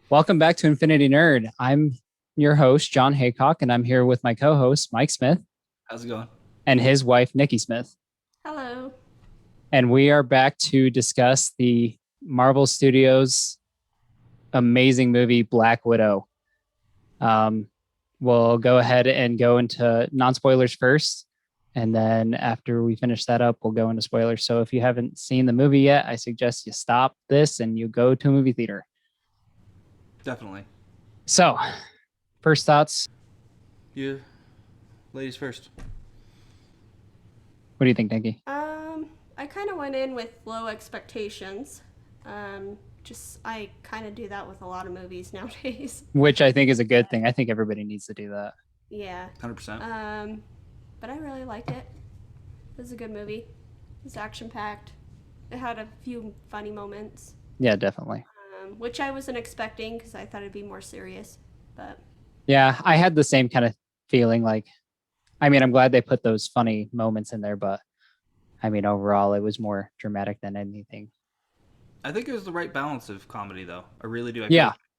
Welcome back to Infinity Nerd. I'm your host, John Haycock, and I'm here with my co-host, Mike Smith, How's it going? and his wife, Nikki Smith. Hello. And we are back to discuss the Marvel Studios amazing movie, Black Widow. We'll go ahead and go into non-spoilers first. And then after we finish that up, we'll go into spoilers. So if you haven't seen the movie yet, I suggest you stop this and you go to a movie theater. Definitely. So, first thoughts. You, ladies first. What do you think, Nikki? I kind of went in with low expectations. I kind of do that with a lot of movies nowadays. Which I think is a good thing. I think everybody needs to do that. Yeah. 100%. But I really liked it. It was a good movie. It was action-packed. It had a few funny moments. Yeah, definitely. Which I wasn't expecting because I thought it'd be more serious. But yeah, I had the same kind of feeling. I'm glad they put those funny moments in there, but overall, it was more dramatic than anything. I think it was the right balance of comedy, though. I really do.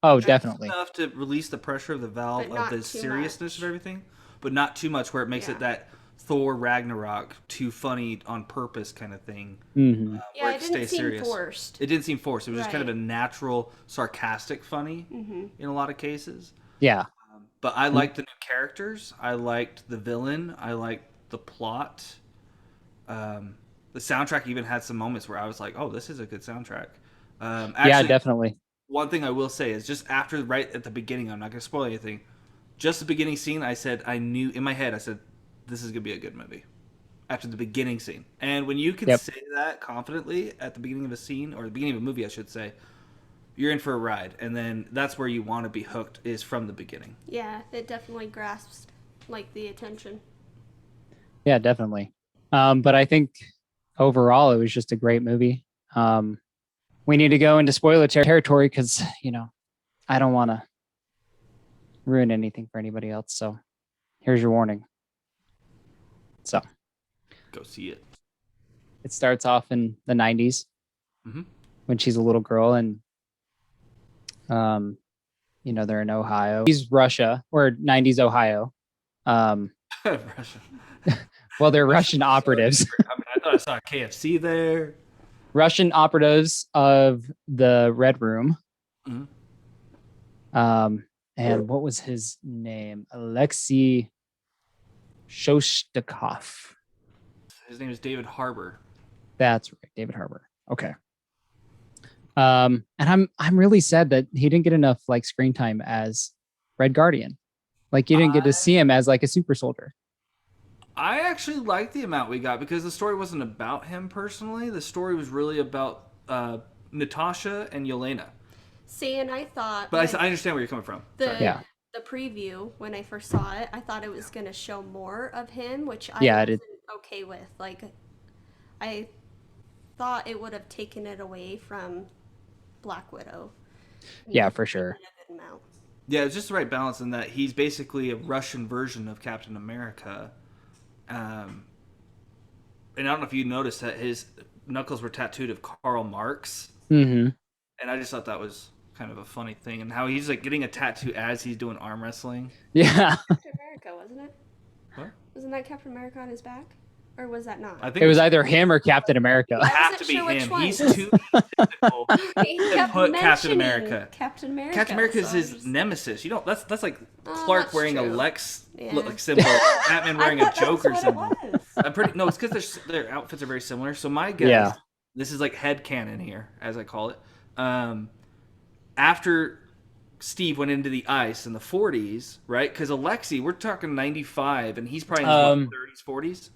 Oh, definitely. Enough to release the pressure of the valve of the seriousness of everything, but not too much where it makes it that Thor Ragnarok too funny on purpose kind of thing. Mm-hmm. Where it didn't seem forced. It didn't seem forced. It was just kind of a natural, sarcastic funny in a lot of cases. Yeah. But I liked the new characters. I liked the villain. I liked the plot. The soundtrack even had some moments where I was like, "Oh, this is a good soundtrack." Yeah, definitely. One thing I will say is just after, right at the beginning, I'm not going to spoil anything. Just the beginning scene, I knew in my head, I said, "This is going to be a good movie." After the beginning scene, and when you can say that confidently at the beginning of a scene or the beginning of a movie, I should say, you're in for a ride, and then that's where you want to be hooked is from the beginning. Yeah, it definitely grasps the attention. Yeah, definitely. But I think overall it was just a great movie. We need to go into spoiler territory because I don't want to ruin anything for anybody else. So here's your warning. So go see it. It starts off in the 90s when she's a little girl, and they're in Ohio. He's Russia or 90s Ohio. Russia. Well, they're Russian operatives. I thought I saw a KFC there. Russian operatives of the Red Room. And what was his name? Alexei Shostakov. His name is David Harbour. That's right, David Harbour. Okay. And I'm really sad that he didn't get enough screen time as Red Guardian. You didn't get to see him as a super soldier. I actually liked the amount we got because the story wasn't about him personally. The story was really about Natasha and Yelena. See, and I thought... But I understand where you're coming from. The preview, when I first saw it, I thought it was going to show more of him, which I wasn't okay with. I thought it would have taken it away from Black Widow. Yeah, for sure. Yeah, it's just the right balance in that he's basically a Russian version of Captain America. And I don't know if you noticed that his knuckles were tattooed of Karl Marx. Mm-hmm. And I just thought that was kind of a funny thing. And how he's getting a tattoo as he's doing arm wrestling. Yeah. Captain America, wasn't it? What? Wasn't that Captain America on his back? Or was that not? I think it was either him or Captain America. It have to be him. He's too physical to put Captain America. Captain America. Captain America is his nemesis. That's like Clark wearing a Lex symbol, Batman wearing a Joker symbol. It's because their outfits are very similar. So my guess, this is headcanon here, as I call it. After Steve went into the ice in the 40s, right? Because Alexei, we're talking 95, and he's probably in his 30s, 40s.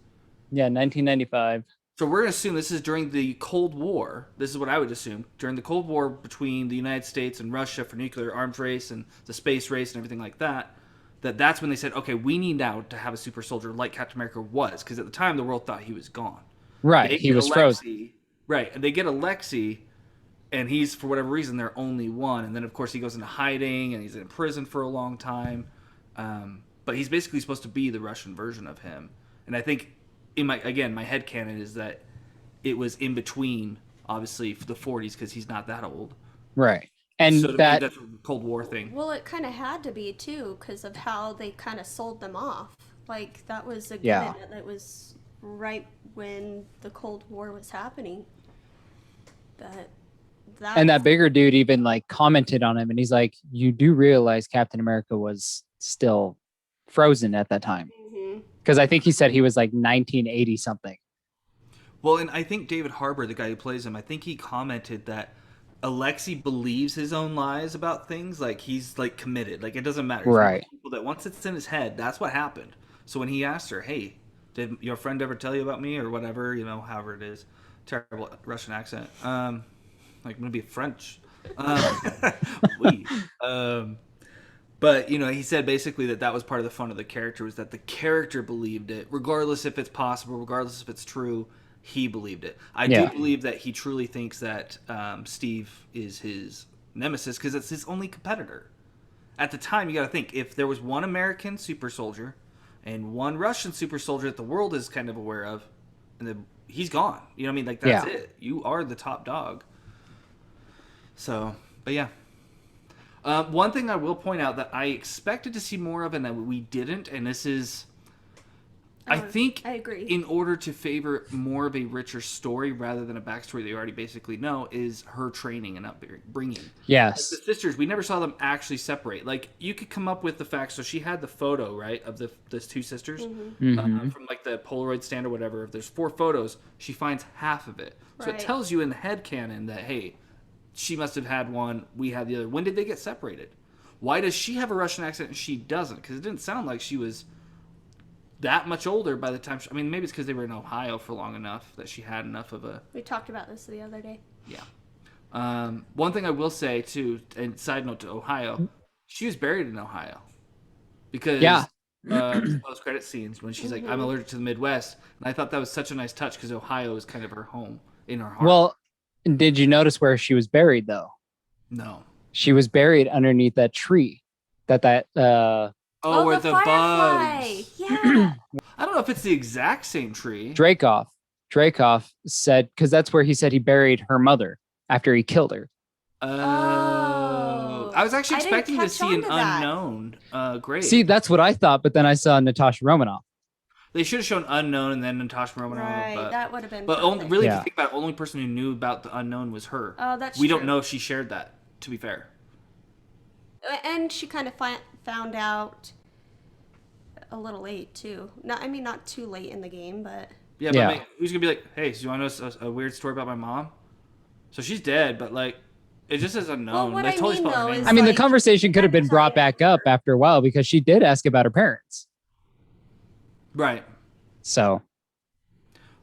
Yeah, 1995. So we're going to assume this is during the Cold War. This is what I would assume. During the Cold War between the United States and Russia for nuclear arms race and the space race and everything like that, that's when they said, okay, we need now to have a super soldier like Captain America was. Because at the time, the world thought he was gone. Right, he was frozen. Right, and they get Alexei, and he's, for whatever reason, their only one. And then, of course, he goes into hiding, and he's in prison for a long time. But he's basically supposed to be the Russian version of him. And I think... my headcanon is that it was in between, obviously, for the 40s because he's not that old. Right. And so that's where Cold War thing. Well, it kind of had to be too, because of how they kind of sold them off. Like that was a Yeah. given. That was right when the Cold War was happening. But that bigger dude even like commented on him, and he's like, "You do realize Captain America was still frozen at that time?" Because I think he said he was like 1980 something. Well, and I think David Harbour, the guy who plays him, I think he commented that Alexei believes his own lies about things. Like he's like committed. Like it doesn't matter. He's right. People that once it's in his head, that's what happened. So when he asked her, "Hey, did your friend ever tell you about me or whatever?" You know, however it is, terrible Russian accent. Like I'm gonna be French. Oui. But you know, he said basically that was part of the fun of the character, was that the character believed it, regardless if it's possible, regardless if it's true. He believed it. I do believe that he truly thinks that Steve is his nemesis because it's his only competitor. At the time, you got to think, if there was one American super soldier and one Russian super soldier that the world is kind of aware of, and then he's gone. You know what I mean? Like that's it. You are the top dog. So, but yeah. One thing I will point out that I expected to see more of and that we didn't, and this is, I think, I agree. In order to favor more of a richer story rather than a backstory that you already basically know, is her training and upbringing. Yes. Like the sisters, we never saw them actually separate. Like, you could come up with the facts. So she had the photo, right, of those two sisters from like the Polaroid stand or whatever. If there's 4 photos, she finds half of it. So it tells you in the headcanon that, hey, she must have had one, we had the other. When did they get separated? Why does she have a Russian accent and she doesn't? Because it didn't sound like she was that much older by the time. I mean, maybe it's because they were in Ohio for long enough that she had enough of a. We talked about this the other day. Yeah. One thing I will say too, and side note to Ohio, she was buried in Ohio because post credit scenes when she's like, "I'm allergic to the Midwest," and I thought that was such a nice touch because Ohio is kind of her home in her heart. Well, did you notice where she was buried though? No. She was buried underneath that tree. Where the firefly. bugs. Yeah. I don't know if it's the exact same tree. Dreykov said, because that's where he said he buried her mother after he killed her. Oh. I was actually expecting to see an unknown grave. See, that's what I thought, but then I saw Natasha Romanoff. They should have shown unknown and then Natasha Romanoff. Right, that would have been. But if you think about it, the only person who knew about the unknown was her. Oh, that's we don't know if she shared that, to be fair. And she kind of found out a little late too. Not too late in the game, but but who's gonna be like, "Hey, so you want to know a weird story about my mom?" So she's dead, but like, it just is unknown. Well, the conversation could have been brought back up after a while because she did ask about her parents. Right. So.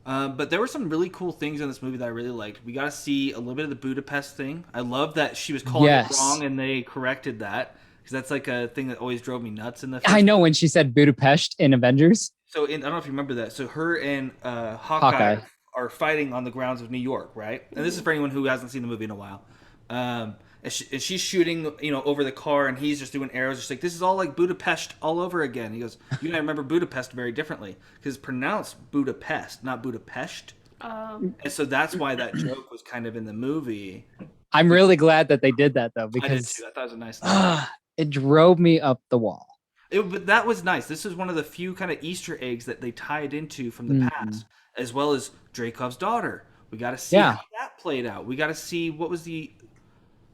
But there were some really cool things in this movie that I really liked. We got to see a little bit of the Budapest thing. I love that she was calling it wrong and they corrected that, because that's like a thing that always drove me nuts in the film. I know, when she said Budapest in Avengers. So I don't know if you remember that. So her and Hawkeye are fighting on the grounds of New York, right? And this is for anyone who hasn't seen the movie in a while. And she's shooting, over the car, and he's just doing arrows. Just like, this is all like Budapest all over again. He goes, "You and I remember Budapest very differently because it's pronounced Budapest, not Budapest." And so that's why that joke was kind of in the movie. I'm really glad that they did that though, because I did too. I thought it was a nice thing. It drove me up the wall. But that was nice. This is one of the few kind of Easter eggs that they tied into from the past, as well as Dreykov's daughter. We got to see how that played out. We got to see what was the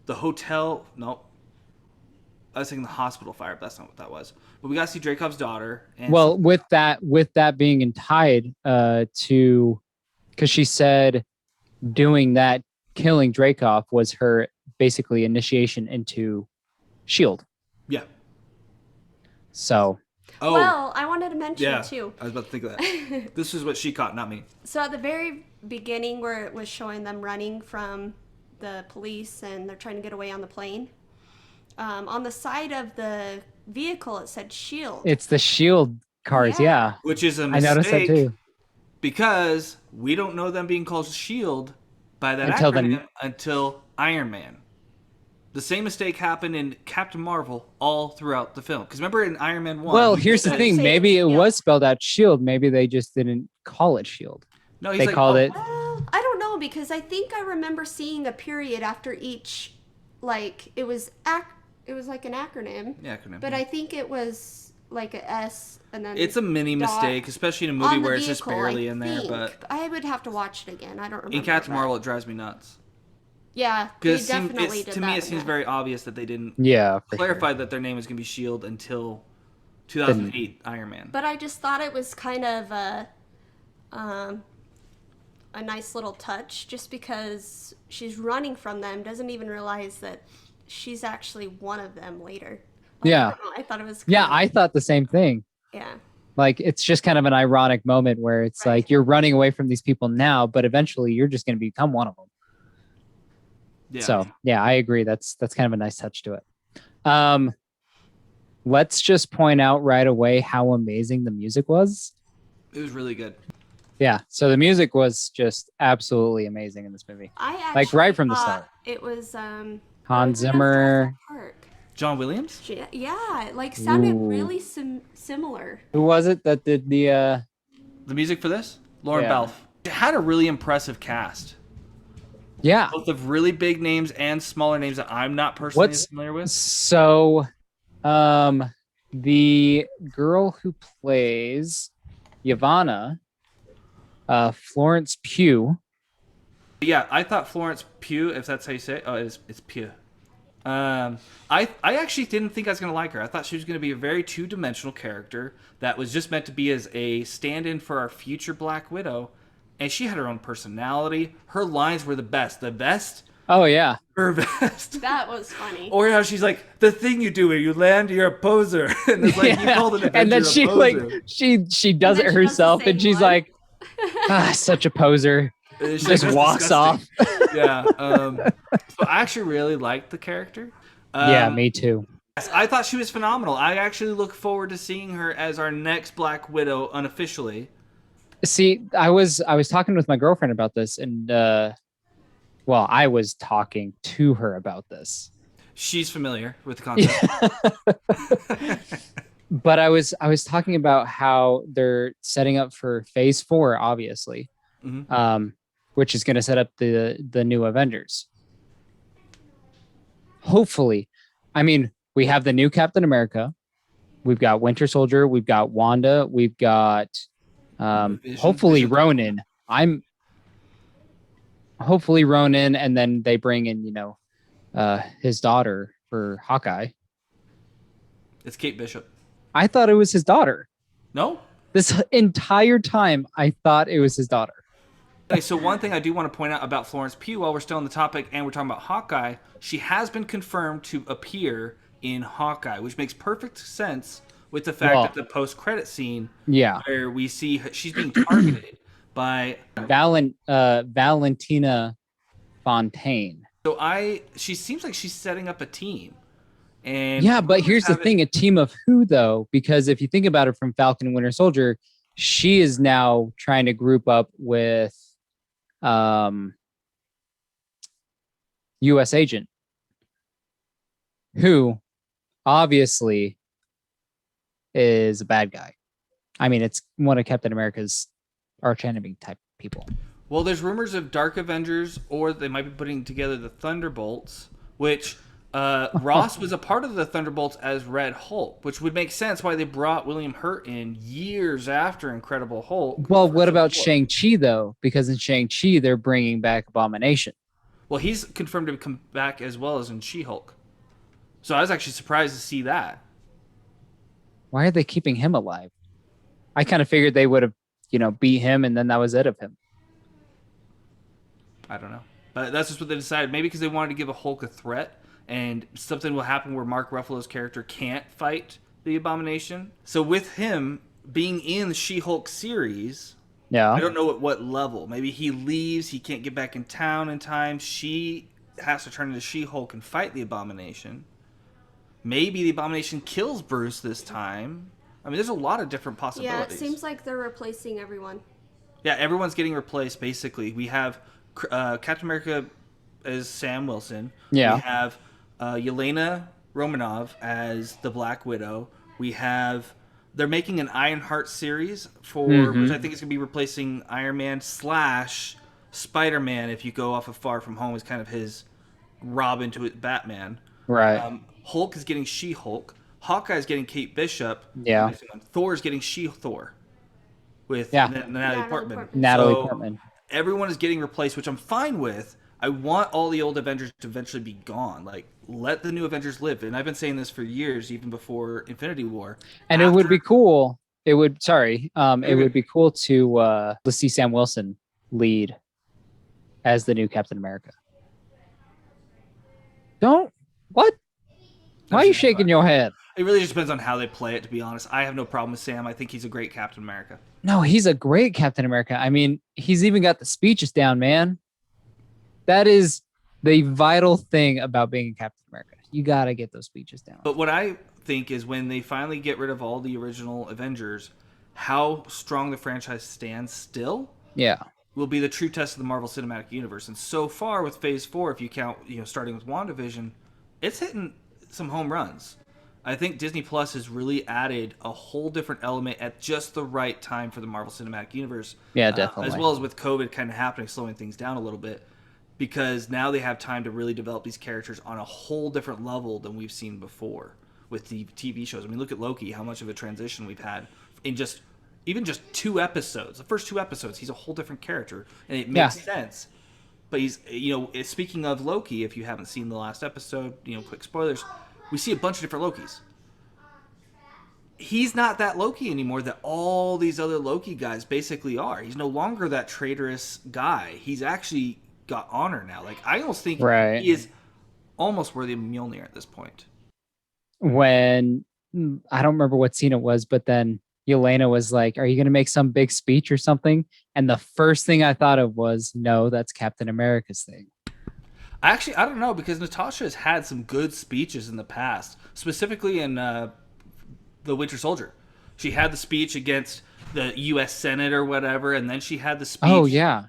hotel. No, I was thinking the hospital fire, but that's not what that was. But we got to see Dreykov's daughter. And with that being tied to, because she said doing that, killing Dreykov was her basically initiation into S.H.I.E.L.D. Yeah. So. Oh. Well, I wanted to mention too. I was about to think of that. This is what she caught, not me. So at the very beginning, where it was showing them running from the police and they're trying to get away on the plane, on the side of the vehicle it said S.H.I.E.L.D. It's the S.H.I.E.L.D. cars, yeah. Which is a mistake. I noticed that too. Because we don't know them being called S.H.I.E.L.D. by that acronym until Iron Man. The same mistake happened in Captain Marvel all throughout the film. Because remember in Iron Man 1... Well, here's the thing. Maybe it was spelled out S.H.I.E.L.D. Maybe they just didn't call it S.H.I.E.L.D. No, they called it... Well, I don't know, because I think I remember seeing a period after each... Like, it was It was like an acronym. Yeah, acronym. But I think it was like a S and then. It's a mini mistake, especially in a movie where it's just barely in there. But I would have to watch it again. I don't remember. In Captain Marvel, it drives me nuts. Yeah, they definitely did to me, it seems very obvious that they didn't clarify that their name is going to be S.H.I.E.L.D. until 2008 Iron Man. But I just thought it was kind of a nice little touch, just because she's running from them, doesn't even realize that she's actually one of them later. Like, I thought it was. I thought the same thing. Yeah. Like, it's just kind of an ironic moment where it's like you're running away from these people now, but eventually you're just going to become one of them. Yeah. So I agree. That's kind of a nice touch to it. Let's just point out right away how amazing the music was. It was really good. Yeah. So the music was just absolutely amazing in this movie. I actually like right from the start. It was Hans Zimmer. John Williams? Yeah, it like sounded really similar. Who was it that did the music for this? Lauren Balfe. It had a really impressive cast. Yeah. Both of really big names and smaller names that I'm not personally familiar with. So, the girl who plays Yavanna, Florence Pugh. Yeah, I thought Florence Pugh, if that's how you say it. Oh, it's Pugh. I actually didn't think I was going to like her. I thought she was going to be a very two-dimensional character that was just meant to be as a stand-in for our future Black Widow. And she had her own personality. Her lines were the best. The best? Oh, yeah. Her best. That was funny. Or how she's like, the thing you do when you land, you're a poser. And it's like, you called an Avenger and then she a poser. she does it herself, and she's like, such a poser. Just walks off. Yeah. So I actually really liked the character. Yeah, me too. I thought she was phenomenal. I actually look forward to seeing her as our next Black Widow unofficially. See, I was talking with my girlfriend about this, and I was talking to her about this. She's familiar with the concept. But I was talking about how they're setting up for Phase 4, obviously, which is going to set up the new Avengers. Hopefully, I mean, we have the new Captain America, we've got Winter Soldier, we've got Wanda, we've got hopefully Ronan. Hopefully Ronan, and then they bring in his daughter for Hawkeye. It's Kate Bishop. I thought it was his daughter. No? This entire time, I thought it was his daughter. Okay, so one thing I do want to point out about Florence Pugh, while we're still on the topic and we're talking about Hawkeye, she has been confirmed to appear in Hawkeye, which makes perfect sense with the fact that the post-credit scene, where we see she's being targeted by Valentina Fontaine. So she seems like she's setting up a team. And but here's the thing, a team of who, though? Because if you think about it from Falcon and Winter Soldier, she is now trying to group up with U.S. Agent, who obviously is a bad guy. I mean, it's one of Captain America's arch-enemy type people. Well, there's rumors of Dark Avengers, or they might be putting together the Thunderbolts, which Ross was a part of the Thunderbolts as Red Hulk, which would make sense why they brought William Hurt in years after Incredible Hulk. Well, what about Shang-Chi, though? Because in Shang-Chi, they're bringing back Abomination. Well, he's confirmed to come back as well as in She-Hulk. So I was actually surprised to see that. Why are they keeping him alive? I kind of figured they would have, beat him, and then that was it of him. I don't know. But that's just what they decided. Maybe because they wanted to give a Hulk a threat, and something will happen where Mark Ruffalo's character can't fight the Abomination. So with him being in the She-Hulk series, I don't know at what level. Maybe he leaves, he can't get back in town in time. She has to turn into She-Hulk and fight the Abomination. Maybe the Abomination kills Bruce this time. I mean, there's a lot of different possibilities. Yeah, it seems like they're replacing everyone. Yeah, everyone's getting replaced, basically. We have Captain America as Sam Wilson. Yeah. We have Yelena Romanov as the Black Widow. We have... They're making an Ironheart series for... Which I think is going to be replacing Iron Man / Spider-Man, if you go off of Far From Home, is kind of his Robin to Batman. Right. Hulk is getting She-Hulk. Hawkeye's getting Kate Bishop. Yeah. Thor's getting She-Thor with Natalie Portman. Natalie Portman. Everyone is getting replaced, which I'm fine with. I want all the old Avengers to eventually be gone. Like, let the new Avengers live. And I've been saying this for years, even before Infinity War. And it would be cool. It would be cool to see Sam Wilson lead as the new Captain America. What? Why are you shaking your head? It really just depends on how they play it, to be honest. I have no problem with Sam. I think he's a great Captain America. No, he's a great Captain America. I mean, he's even got the speeches down, man. That is the vital thing about being a Captain America. You got to get those speeches down. But what I think is when they finally get rid of all the original Avengers, how strong the franchise stands still will be the true test of the Marvel Cinematic Universe. And so far with Phase 4, if you count, starting with WandaVision, it's hitting some home runs. I think Disney Plus has really added a whole different element at just the right time for the Marvel Cinematic Universe. Yeah, definitely. As well as with COVID kind of happening, slowing things down a little bit. Because now they have time to really develop these characters on a whole different level than we've seen before with the TV shows. I mean, look at Loki, how much of a transition we've had in even just 2 episodes. The first 2 episodes, he's a whole different character, and it makes sense. But he's, speaking of Loki, if you haven't seen the last episode, quick spoilers, we see a bunch of different Lokis. He's not that Loki anymore that all these other Loki guys basically are. He's no longer that traitorous guy. He's actually got honor now. Like, I almost think he is almost worthy of Mjolnir at this point. When I don't remember what scene it was, but then Yelena was like, "Are you going to make some big speech or something?" And the first thing I thought of was, "No, that's Captain America's thing." Actually, I don't know, because Natasha has had some good speeches in the past, specifically in The Winter Soldier. She had the speech against the U.S. Senate or whatever, and then she had the speech. Oh yeah.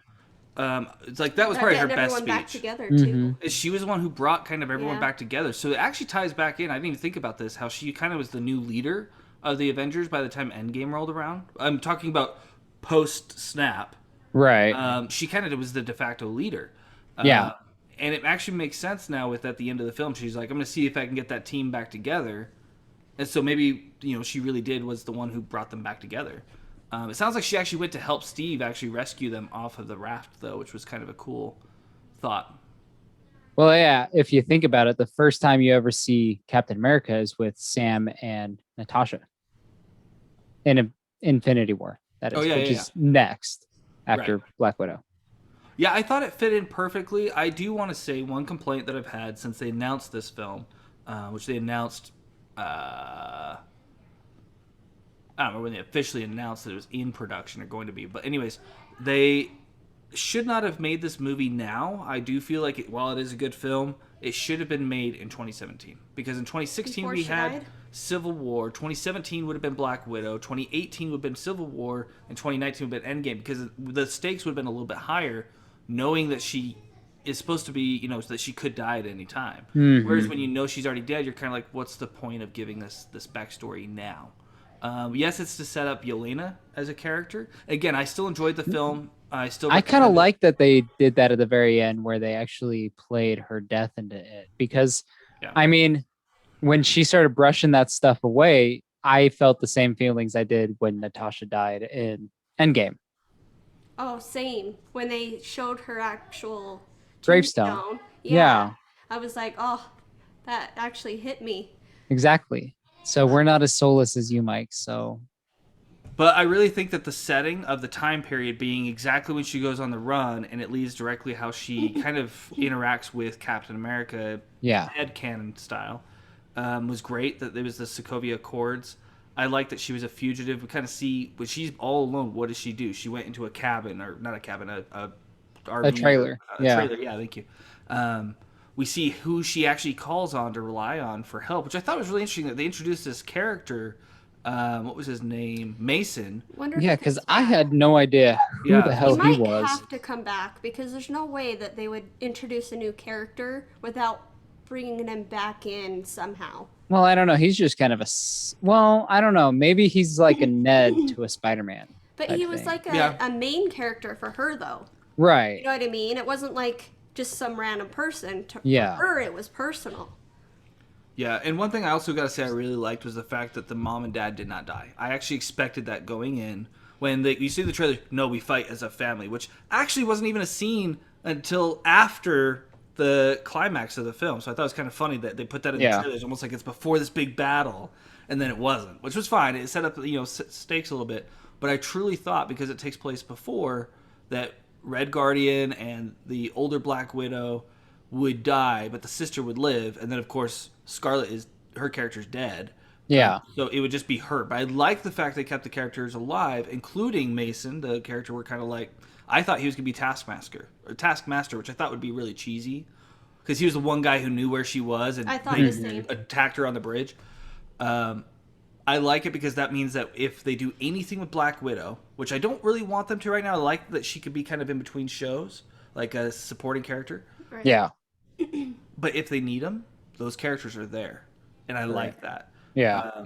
It's like that was probably her best speech. Back together too. She was the one who brought kind of everyone back together. So it actually ties back in. I didn't even think about this. How she kind of was the new leader of the Avengers by the time Endgame rolled around. I'm talking about post snap. Right. She kind of was the de facto leader. And it actually makes sense now with at the end of the film. She's like, I'm going to see if I can get that team back together. And so maybe, she really was the one who brought them back together. It sounds like she actually went to help Steve actually rescue them off of the raft, though, which was kind of a cool thought. Well, yeah, if you think about it, the first time you ever see Captain America is with Sam and Natasha in Infinity War. That is, which is next after Black Widow. Yeah, I thought it fit in perfectly. I do want to say one complaint that I've had since they announced this film, which they announced... I don't remember when they officially announced that it was in production or going to be. But anyways, they should not have made this movie now. I do feel like while it is a good film, it should have been made in 2017. Because in 2016 we had Civil War. 2017 would have been Black Widow. 2018 would have been Civil War. And 2019 would have been Endgame. Because the stakes would have been a little bit higher, knowing that she is supposed to be, that she could die at any time. Mm-hmm. Whereas when she's already dead, you're kind of like, what's the point of giving this backstory now? Yes, it's to set up Yelena as a character. Again, I still enjoyed the film. I kind of like that they did that at the very end, where they actually played her death into it. Because, I mean, when she started brushing that stuff away, I felt the same feelings I did when Natasha died in Endgame. Oh, same. When they showed her actual gravestone. I was like, oh, that actually hit me. Exactly. So we're not as soulless as you, Mike. But I really think that the setting of the time period being exactly when she goes on the run, and it leads directly how she kind of interacts with Captain America, headcanon style, was great. That there was the Sokovia Accords. I like that she was a fugitive. We kind of see when she's all alone. What does she do? She went into a cabin, or not a cabin, a trailer. Trailer. Yeah, thank you. We see who she actually calls on to rely on for help, which I thought was really interesting that they introduced this character. What was his name? Mason. Because I had no idea who the hell he was. He might have to come back, because there's no way that they would introduce a new character without bringing him back in somehow. Well, I don't know. He's just kind of I don't know. Maybe he's like a Ned to a Spider-Man. But he was like a main character for her, though. Right. You know what I mean? It wasn't like just some random person. For her, it was personal. Yeah, and one thing I also got to say I really liked was the fact that the mom and dad did not die. I actually expected that going in. When you see the trailer, no, we fight as a family, which actually wasn't even a scene until after the climax of the film. So I thought it was kind of funny that they put that in the Yeah. trailers, almost like it's before this big battle, and then it wasn't, which was fine. It set up stakes a little bit, but I truly thought, because it takes place before, that Red Guardian and the older Black Widow would die, but the sister would live, and then of course Scarlet is her character's dead. Yeah. So it would just be her. But I like the fact they kept the characters alive, including Mason, the character we're kind of like. I thought he was gonna be Taskmaster, which I thought would be really cheesy, because he was the one guy who knew where she was and I thought the same. attacked her on the bridge. I like it because that means that if they do anything with Black Widow, which I don't really want them to right now, I like that she could be kind of in between shows, like a supporting character. Right. Yeah. But if they need them, those characters are there, and I like that. Yeah.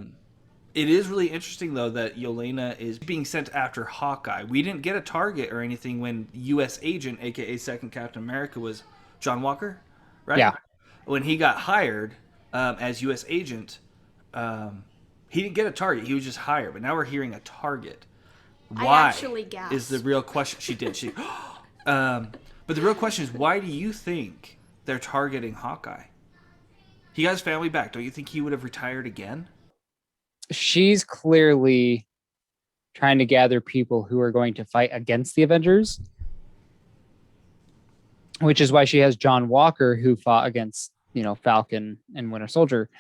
It is really interesting though that Yelena is being sent after Hawkeye. We didn't get a target or anything when U.S. Agent, aka Second Captain America, was John Walker, right? Yeah. When he got hired as U.S. Agent, he didn't get a target. He was just hired. But now we're hearing a target. Why I actually gasped. is the real question. She did. But the real question is, why do you think they're targeting Hawkeye? He got his family back. Don't you think he would have retired again? She's clearly trying to gather people who are going to fight against the Avengers, which is why she has John Walker, who fought against, Falcon and Winter Soldier.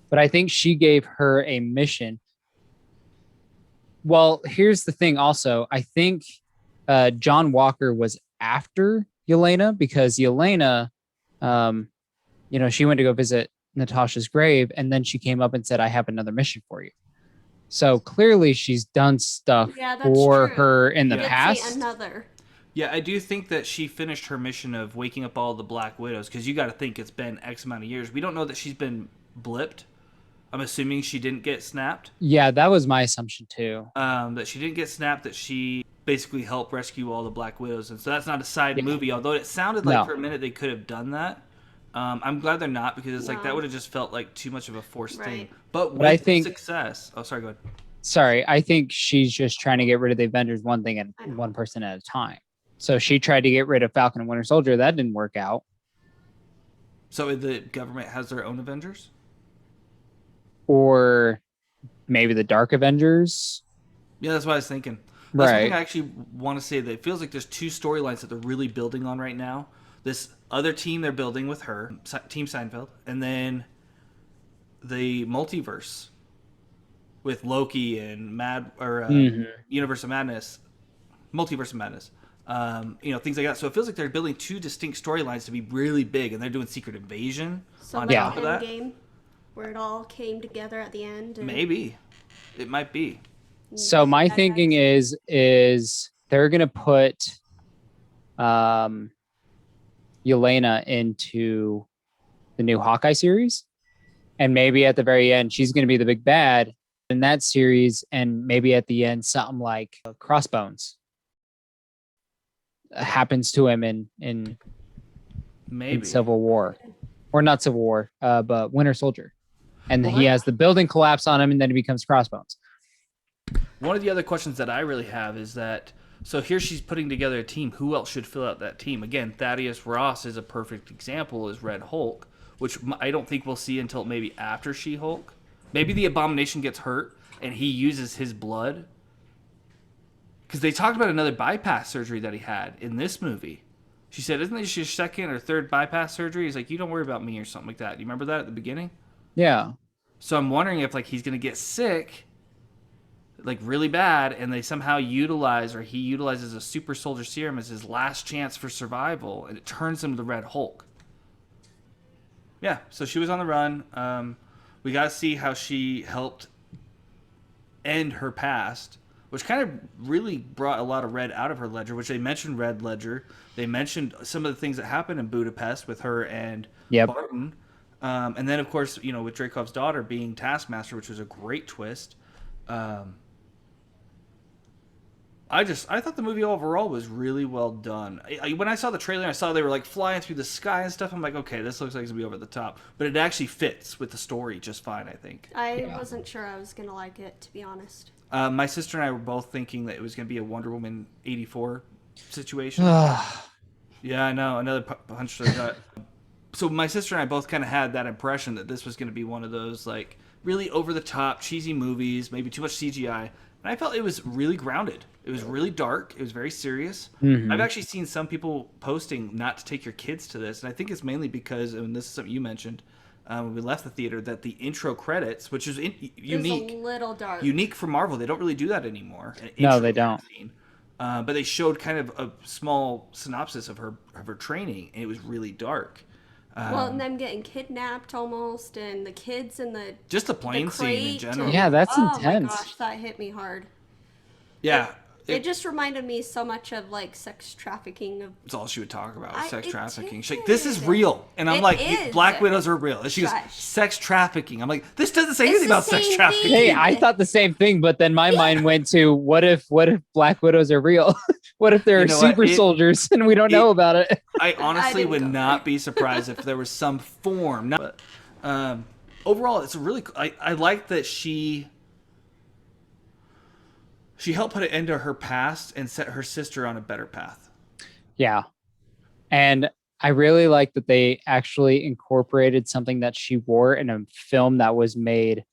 But I think she gave her a mission. Well, here's the thing also. I think John Walker was after Yelena, because Yelena, she went to go visit Natasha's grave, and then she came up and said, I have another mission for you. So clearly she's done stuff for her in the past. Another. Yeah, I do think that she finished her mission of waking up all the Black Widows, because you got to think it's been X amount of years. We don't know that she's been blipped. I'm assuming she didn't get snapped. Yeah, that was my assumption too. That she didn't get snapped, that she basically helped rescue all the Black Widows. And so that's not a side movie, although it sounded like for a minute they could have done that. I'm glad they're not, because it's like that would have just felt like too much of a forced thing. But with I think success. Oh, sorry, go ahead. Sorry, I think she's just trying to get rid of the Avengers one person at a time. So she tried to get rid of Falcon and Winter Soldier. That didn't work out. So the government has their own Avengers? Or maybe the Dark Avengers? Yeah, that's what I was thinking. That's something I actually want to say, that it feels like there's two storylines that they're really building on right now. This other team they're building with her, Team Seinfeld, and then the multiverse with Loki and Universe of Madness, Multiverse of Madness, things like that. So it feels like they're building two distinct storylines to be really big, and they're doing Secret Invasion on top of that. Endgame, where it all came together at the end. Maybe it might be. So my thinking is they're gonna put Yelena into the new Hawkeye series, and maybe at the very end she's gonna be the big bad in that series, and maybe at the end something like Crossbones happens to him in Civil War, or not Civil War, but Winter Soldier, and he has the building collapse on him, and then he becomes Crossbones. One of the other questions that I really have is that, so here she's putting together a team. Who else should fill out that team? Again, Thaddeus Ross is a perfect example as Red Hulk, which I don't think we'll see until maybe after She-Hulk. Maybe the Abomination gets hurt and he uses his blood. Because they talked about another bypass surgery that he had in this movie. She said, isn't this your second or third bypass surgery? He's like, you don't worry about me, or something like that. Do you remember that at the beginning? Yeah. So I'm wondering if he's going to get sick, really bad, and they somehow he utilizes a super soldier serum as his last chance for survival, and it turns him to the Red Hulk. Yeah, so she was on the run. We got to see how she helped end her past, which kind of really brought a lot of red out of her ledger, which they mentioned Red Ledger. They mentioned some of the things that happened in Budapest with her and Barton. And then, of course, with Dreykov's daughter being Taskmaster, which was a great twist. I thought the movie overall was really well done. When I saw the trailer, I saw they were like flying through the sky and stuff. I'm like, okay, this looks like it's gonna be over the top, but it actually fits with the story just fine, I think. I wasn't sure I was gonna like it, to be honest. My sister and I were both thinking that it was gonna be a Wonder Woman 84 situation. Yeah, I know, another punch to the gut. So my sister and I both kind of had that impression that this was going to be one of those like really over the top cheesy movies, maybe too much CGI. And I felt it was really grounded. It was really dark. It was very serious. Mm-hmm. I've actually seen some people posting not to take your kids to this, and I think it's mainly because, and this is something you mentioned when we left the theater, that the intro credits, which is unique, a little dark, unique for Marvel. They don't really do that anymore. No, they don't. But they showed kind of a small synopsis of her training, and it was really dark. Well, and them getting kidnapped almost, and the kids and just the plane scene in general. Yeah, that's intense. Oh my gosh, that hit me hard. Yeah. It just reminded me so much of like sex trafficking. It's all she would talk about, sex trafficking. She's like, this is real. And I'm like, Black Widows are real. And she goes, sex trafficking. I'm like, this doesn't say anything about sex trafficking. Hey, I thought the same thing, but then my mind went to what if Black Widows are real? What if they're super soldiers and we don't know about it? I honestly would not be surprised if there was some form. But overall, it's really, I like that she helped put an end to her past and set her sister on a better path. Yeah. And I really like that they actually incorporated something that she wore in a film that was made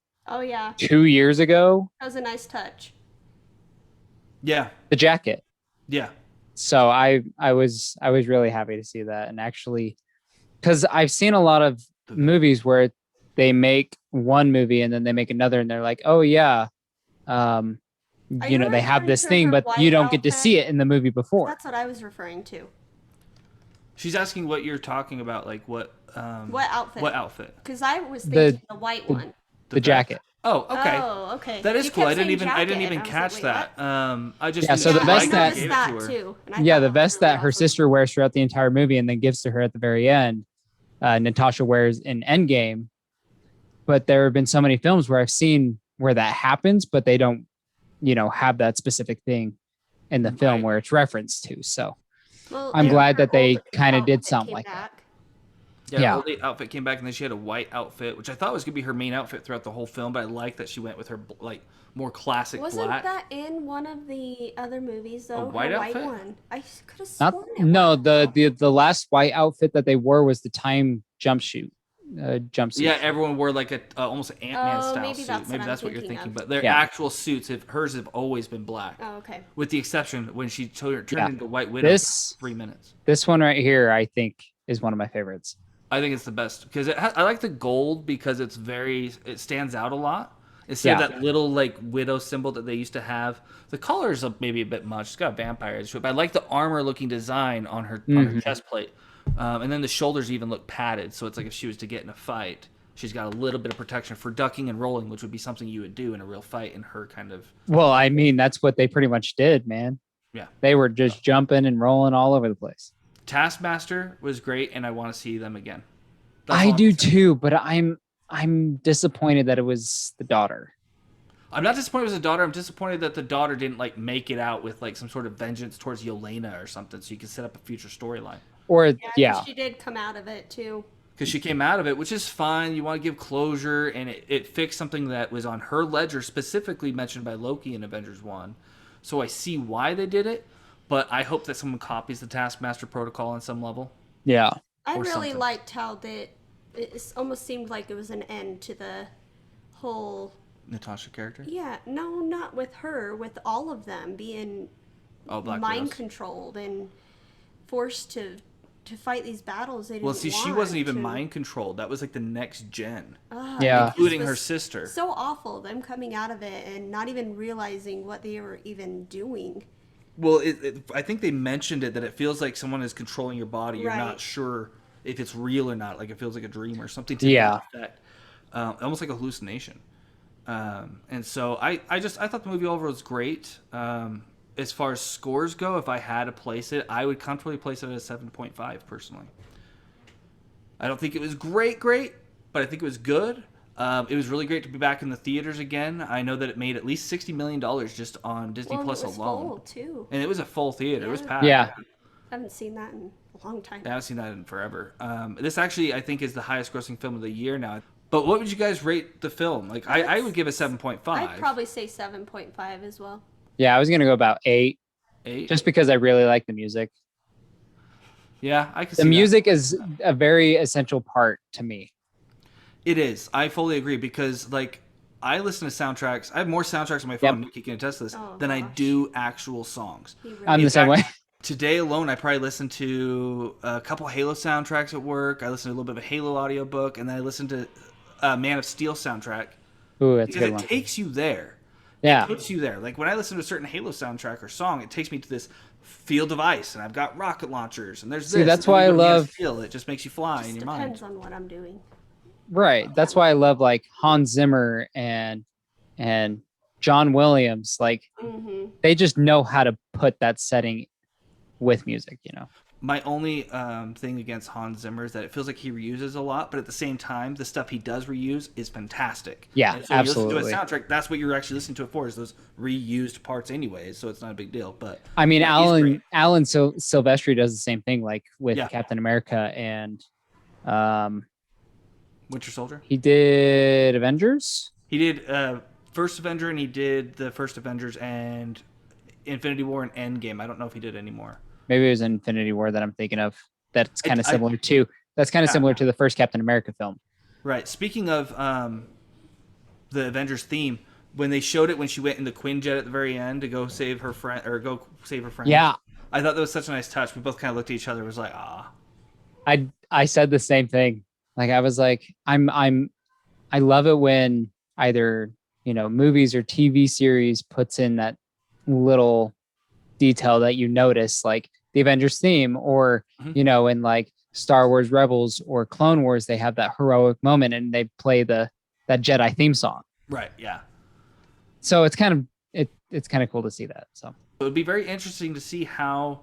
2 years ago. That was a nice touch. Yeah. The jacket. Yeah. So I was really happy to see that. And actually, because I've seen a lot of movies where they make one movie and then they make another and they're like, oh yeah, they have this thing, but you don't get to see it in the movie before. That's what I was referring to. She's asking what you're talking about, like what outfit? What outfit? Because I was thinking the white one. The jacket. Oh, okay. Oh, okay. That is cool. I didn't even catch that. I just so the vest that too. The vest that her sister wears throughout the entire movie and then gives to her at the very end, Natasha wears in Endgame. But there have been so many films where I've seen where that happens, but they don't, have that specific thing in the film where it's referenced to. So I'm glad that they kind of did something like that. Yeah, her old outfit came back, and then she had a white outfit, which I thought was going to be her main outfit throughout the whole film, but I like that she went with her, like, more classic black. Wasn't that in one of the other movies, though? A white outfit? One. I could have sworn the last white outfit that they wore was the time jumpsuit. Yeah, everyone wore like a almost an Ant-Man style suit. Maybe that's what you're thinking. But their actual suits, hers have always been black. Oh, okay. With the exception when she turned into White Widow for 3 minutes. This one right here, I think, is one of my favorites. I think it's the best because I like the gold because it stands out a lot. Instead of that little like widow symbol that they used to have. The color is maybe a bit much. It's got vampires, but I like the armor looking design on her chest plate. And then the shoulders even look padded, so it's like if she was to get in a fight, she's got a little bit of protection for ducking and rolling, which would be something you would do in a real fight in her kind of... Well, I mean, that's what they pretty much did, man. Yeah. They were just jumping and rolling all over the place. Taskmaster was great, and I want to see them again. I do too, but I'm disappointed that it was the daughter. I'm not disappointed it was the daughter. I'm disappointed that the daughter didn't like make it out with like some sort of vengeance towards Yelena or something, so you can set up a future storyline. Or she did come out of it too. Because she came out of it, which is fine. You want to give closure, and it fixed something that was on her ledger, specifically mentioned by Loki in Avengers 1. So I see why they did it, but I hope that someone copies the Taskmaster protocol on some level. Yeah. I really liked how it almost seemed like it was an end to the whole... Natasha character? Yeah, no, not with her, with all of them being mind controlled and forced to fight these battles they didn't want. She wasn't even mind controlled. That was like the next gen. Yeah. Including her sister. So awful, them coming out of it and not even realizing what they were even doing. Well, I think they mentioned it, that it feels like someone is controlling your body. You're not sure if it's real or not. Like it feels like a dream or something to that effect. Almost like a hallucination. And so I thought the movie overall was great. As far as scores go, if I had to place it, I would comfortably place it at a 7.5 personally. I don't think it was great, but I think it was good. It was really great to be back in the theaters again. I know that it made at least $60 million just on Disney Plus alone. Full too. And it was a full theater. It was packed. Yeah. I haven't seen that in a long time. I haven't seen that in forever. This actually, I think, is the highest grossing film of the year now. But what would you guys rate the film? Like, I would give it 7.5. I'd probably say 7.5 as well. Yeah, I was going to go about 8. 8? Just because I really like the music. Yeah, I can see the music is a very essential part to me. It is. I fully agree because, like, I listen to soundtracks. I have more soundtracks on my phone, Nikki can attest to this, than I do actual songs. Really I'm the same way. Today alone, I probably listened to a couple Halo soundtracks at work. I listened to a little bit of a Halo audiobook, and then I listened to Man of Steel soundtrack. Ooh, that's because a good one. It takes you there. Yeah. It puts you there. Like, when I listen to a certain Halo soundtrack or song, it takes me to this field of ice, and I've got rocket launchers, and there's this. See, that's why I love... It just makes you fly in your mind. Depends on what I'm doing. Right. That's why I love, like, Hans Zimmer and John Williams. Like, they just know how to put that setting with music, you know. My only thing against Hans Zimmer is that it feels like he reuses a lot, but at the same time, the stuff he does reuse is fantastic. Yeah, and so absolutely. You listen to a soundtrack, that's what you're actually listening to it for, is those reused parts anyways, so it's not a big deal. But I mean, Alan Silvestri does the same thing, like with Captain America and Winter Soldier. He did Avengers. He did First Avenger, and he did the First Avengers and Infinity War and Endgame. I don't know if he did any more. Maybe it was Infinity War that I'm thinking of. That's kind of similar to. That's kind of similar to the first Captain America film. Right. Speaking of the Avengers theme, when they showed it when she went in the Quinjet at the very end to go save her friend Yeah, I thought that was such a nice touch. We both kind of looked at each other. It was like, ah. I said the same thing. Like, I was like, I love it when either, you know, movies or TV series puts in that little detail that you notice, like the Avengers theme, or you know, in like Star Wars Rebels or Clone Wars, they have that heroic moment and they play that Jedi theme song. Right. Yeah. So it's kind of cool to see that. So it would be very interesting to see how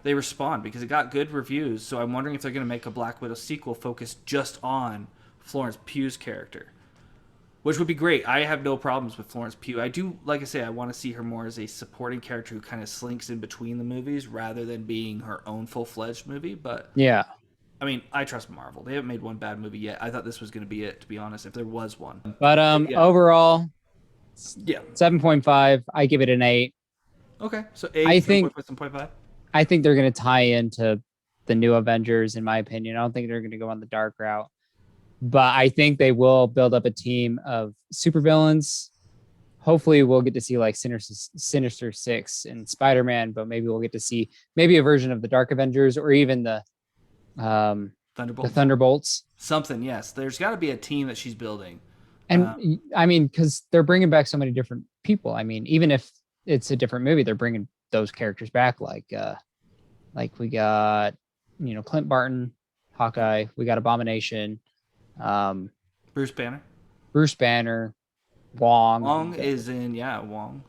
they respond, because it got good reviews. So I'm wondering if they're going to make a Black Widow sequel focused just on Florence Pugh's character, which would be great. I have no problems with Florence Pugh. I do, like I say, I want to see her more as a supporting character who kind of slinks in between the movies rather than being her own full-fledged movie. But yeah, I mean, I trust Marvel. They haven't made one bad movie yet. I thought this was going to be it, to be honest, if there was one. But overall, 7.5. I give it an 8. Okay, so 8. I think 7.5. I think they're going to tie into the new Avengers, in my opinion. I don't think they're going to go on the dark route. But I think they will build up a team of supervillains. Hopefully we'll get to see like Sinister Six and Spider-Man, but maybe we'll get to see maybe a version of the Dark Avengers or even the Thunderbolts. Something, yes. There's got to be a team that she's building. And I mean, because they're bringing back so many different people. I mean, even if it's a different movie, they're bringing those characters back. Like we got, you know, Clint Barton, Hawkeye. We got Abomination. Bruce Banner, Wong. Wong is in, Wong.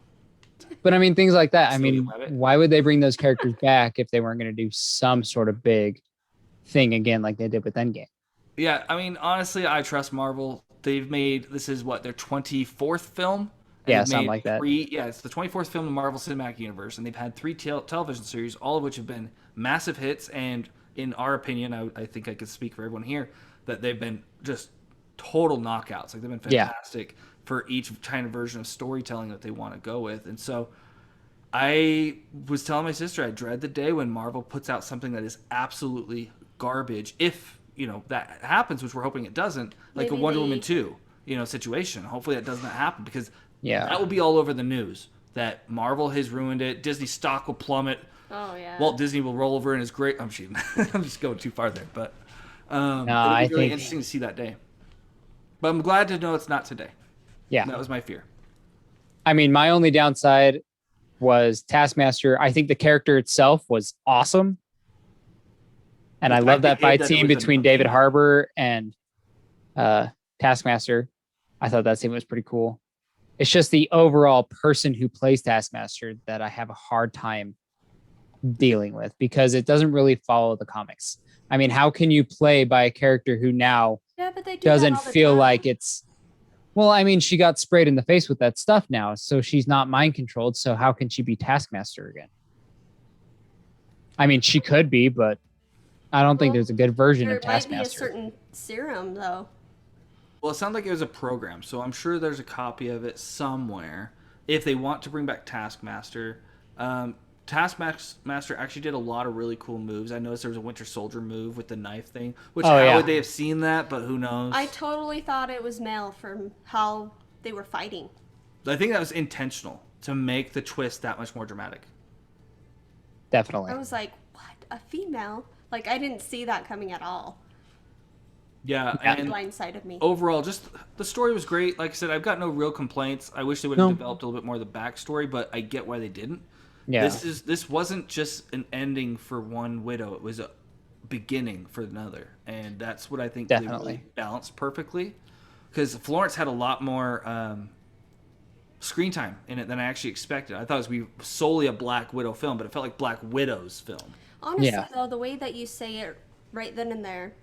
But I mean, things like that. I mean, why would they bring those characters back if they weren't going to do some sort of big thing again, like they did with Endgame? Yeah, I mean, honestly, I trust Marvel. They've made, this is what, their 24th film? Yeah, something like that. It's the 24th film in the Marvel Cinematic Universe, and they've had 3 television series, all of which have been massive hits, and in our opinion, I think I could speak for everyone here, that they've been just total knockouts. Like, they've been fantastic for each kind of version of storytelling that they want to go with. And so I was telling my sister, I dread the day when Marvel puts out something that is absolutely garbage. If, you know, that happens, which we're hoping it doesn't, like maybe a Wonder Woman 2, you know, situation. Hopefully that does not happen, because that will be all over the news that Marvel has ruined it. Disney stock will plummet. Oh, yeah. Walt Disney will roll over in his grave. I'm cheating. I'm just going too far there, but no, it'll be really interesting to see that day. But I'm glad to know it's not today. Yeah. That was my fear. I mean, my only downside was Taskmaster. I think the character itself was awesome. And I love that fight scene between David Harbour and Taskmaster. I thought that scene was pretty cool. It's just the overall person who plays Taskmaster that I have a hard time dealing with, because it doesn't really follow the comics. I mean, how can you play by a character who now doesn't feel like it's Well, I mean, she got sprayed in the face with that stuff now, so she's not mind controlled. So how can she be Taskmaster again? I mean, she could be, but I don't think there's a good version of Taskmaster. There might be a certain serum, though. Well, it sounds like it was a program, so I'm sure there's a copy of it somewhere. If they want to bring back Taskmaster, Taskmaster actually did a lot of really cool moves. I noticed there was a Winter Soldier move with the knife thing, which how would they have seen that? But who knows? I totally thought it was male from how they were fighting. I think that was intentional to make the twist that much more dramatic. Definitely. I was like, what? A female? Like, I didn't see that coming at all. Yeah, and blindsided me. Overall, just the story was great. Like I said, I've got no real complaints. I wish they would have developed a little bit more of the backstory, but I get why they didn't. Yeah. This wasn't just an ending for one widow. It was a beginning for another, and that's what I think they really balanced perfectly. Because Florence had a lot more screen time in it than I actually expected. I thought it was be solely a Black Widow film, but it felt like Black Widow's film. Honestly, though, the way that you say it right then and there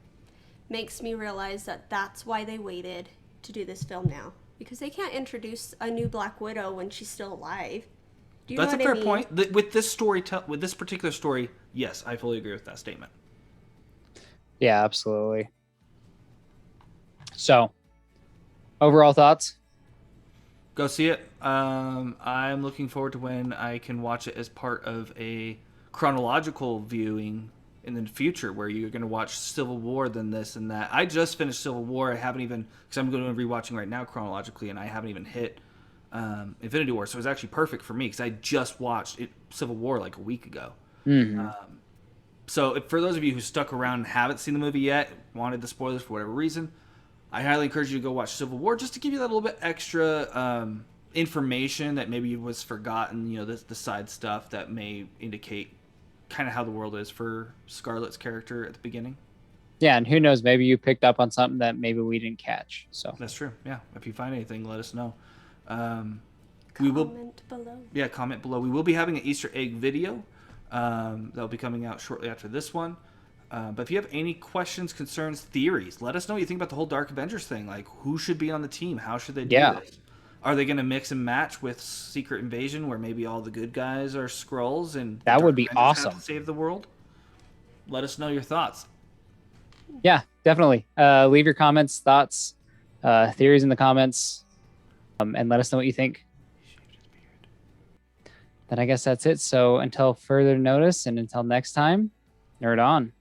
makes me realize that that's why they waited to do this film now. Because they can't introduce a new Black Widow when she's still alive. Do you know what I mean? That's a fair point. With this story, with this particular story, yes, I fully agree with that statement. Yeah, absolutely. So, overall thoughts? Go see it. I'm looking forward to when I can watch it as part of a chronological viewing in the future, where you're going to watch Civil War, then this and that. I just finished Civil War. I haven't even, because I'm going to be rewatching right now chronologically, and I haven't even hit Infinity War, so it was actually perfect for me because I just watched Civil War like a week ago. Mm-hmm. So for those of you who stuck around and haven't seen the movie yet, wanted the spoilers for whatever reason, I highly encourage you to go watch Civil War just to give you that little bit extra information that maybe was forgotten. You know, the side stuff that may indicate kind of how the world is for Scarlett's character at the beginning. Yeah, and who knows, maybe you picked up on something that maybe we didn't catch. So that's true. Yeah, if you find anything, let us know. Comment below. Yeah, comment below. We will be having an Easter egg video that'll be coming out shortly after this one. But if you have any questions, concerns, theories, let us know what you think about the whole Dark Avengers thing. Like, who should be on the team? How should they do this? Are they going to mix and match with Secret Invasion, where maybe all the good guys are Skrulls and that would be awesome to save the world? Let us know your thoughts. Yeah, definitely. Leave your comments, thoughts, theories in the comments, and let us know what you think. Then I guess that's it. So until further notice and until next time, nerd on.